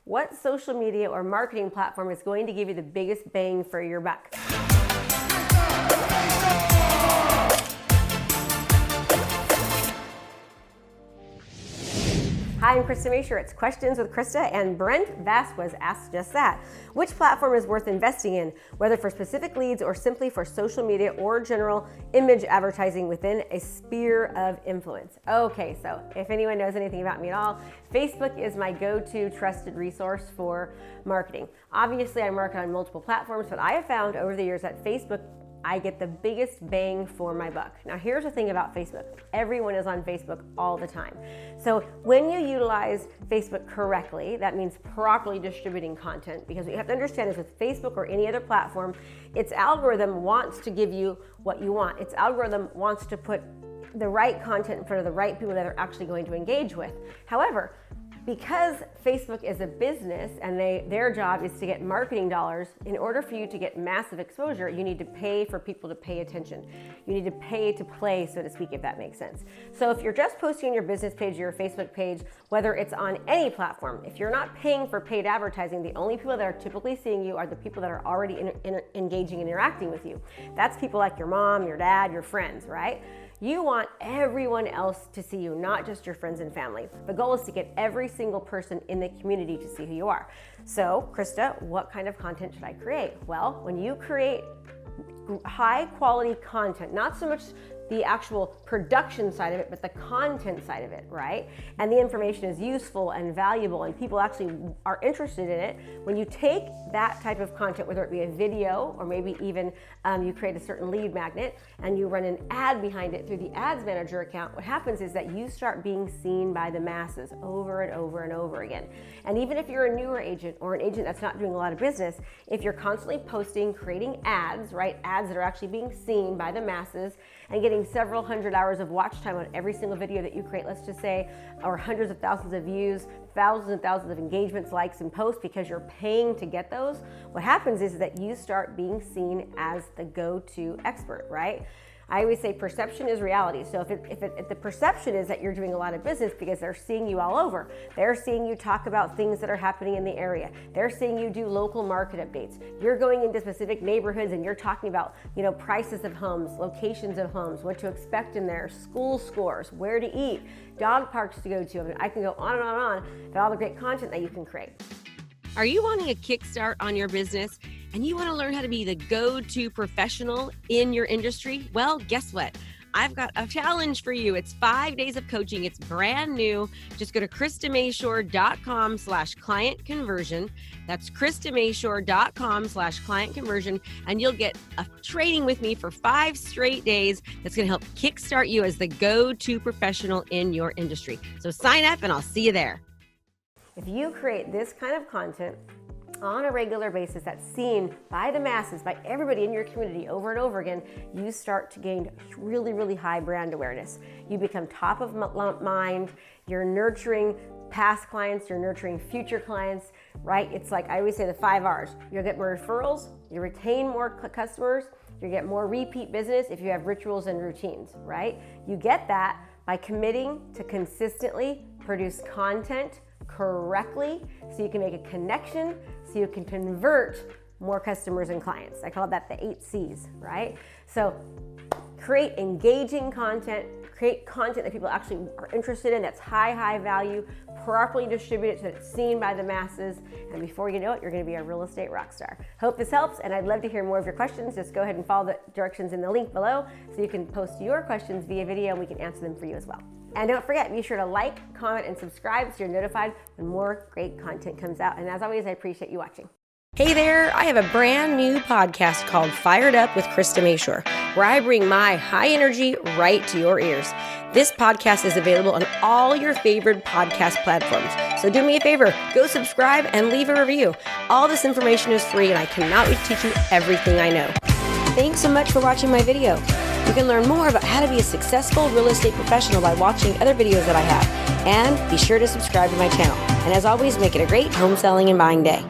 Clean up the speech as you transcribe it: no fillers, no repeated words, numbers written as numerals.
What social media or marketing platform is going to give you the biggest bang for your buck? Hi, I'm Krista Mashore. It's Questions with Krista, and Brent Vasquez asked just that. Which platform is worth investing in, whether for specific leads or simply for social media or general image advertising within a sphere of influence? Okay, so if anyone knows anything about me at all, Facebook is my go-to trusted resource for marketing. Obviously, I market on multiple platforms, but I have found over the years that Facebook, I get the biggest bang for my buck. Now, here's the thing about Facebook. Everyone is on Facebook all the time. So when you utilize Facebook correctly, that means properly distributing content, because what you have to understand is with Facebook or any other platform, its algorithm wants to give you what you want. Its algorithm wants to put the right content in front of the right people that are actually going to engage with. However, because Facebook is a business and their job is to get marketing dollars, in order for you to get massive exposure, you need to pay for people to pay attention. You need to pay to play, so to speak, if that makes sense. So if you're just posting on your business page, your Facebook page, whether it's on any platform, if you're not paying for paid advertising, the only people that are typically seeing you are the people that are already engaging and interacting with you. That's people like your mom, your dad, your friends, right? You want everyone else to see you, not just your friends and family. The goal is to get every single person in the community to see who you are. So, Krista, what kind of content should I create? Well, when you create high quality content, not so much the actual production side of it, but the content side of it, right? And the information is useful and valuable and people actually are interested in it. When you take that type of content, whether it be a video or maybe even you create a certain lead magnet and you run an ad behind it through the ads manager account, what happens is that you start being seen by the masses over and over and over again. And even if you're a newer agent or an agent that's not doing a lot of business, if you're constantly posting, creating ads, right? Ads that are actually being seen by the masses and getting several hundred hours of watch time on every single video that you create, let's just say, or hundreds of thousands of views, thousands and thousands of engagements, likes, and posts because you're paying to get those, what happens is that you start being seen as the go-to expert, right? I always say perception is reality. So if the perception is that you're doing a lot of business because they're seeing you all over, they're seeing you talk about things that are happening in the area, they're seeing you do local market updates, you're going into specific neighborhoods and you're talking about, prices of homes, locations of homes, what to expect in there, school scores, where to eat, dog parks to go to. I mean, I can go on and on about all the great content that you can create. Are you wanting a kickstart on your business and you want to learn how to be the go-to professional in your industry? Well, guess what? I've got a challenge for you. It's 5 days of coaching. It's brand new. Just go to KristaMashore.com/client conversion. That's KristaMashore.com/client conversion. And you'll get a training with me for 5 straight days that's going to help kickstart you as the go-to professional in your industry. So sign up and I'll see you there. If you create this kind of content on a regular basis that's seen by the masses, by everybody in your community over and over again, you start to gain really, really high brand awareness. You become top of mind. You're nurturing past clients. You're nurturing future clients, right? It's like I always say the 5 R's. You'll get more referrals. You retain more customers. You get more repeat business if you have rituals and routines, right? You get that by committing to consistently produce content correctly so you can make a connection, so you can convert more customers and clients. I call that the 8 C's, right? So create engaging content, create content that people actually are interested in, that's high value, properly distribute it so that it's seen by the masses, and before you know it, you're going to be a real estate rock star. Hope this helps, and I'd love to hear more of your questions. Just go ahead and follow the directions in the link below so you can post your questions via video and we can answer them for you as well. And don't forget, be sure to like, comment, and subscribe so you're notified when more great content comes out. And as always, I appreciate you watching. Hey there, I have a brand new podcast called Fired Up with Krista Mashore, where I bring my high energy right to your ears. This podcast is available on all your favorite podcast platforms. So do me a favor, go subscribe and leave a review. All this information is free and I cannot wait to teach you everything I know. Thanks so much for watching my video. You can learn more about how to be a successful real estate professional by watching other videos that I have. And be sure to subscribe to my channel. And as always, make it a great home selling and buying day.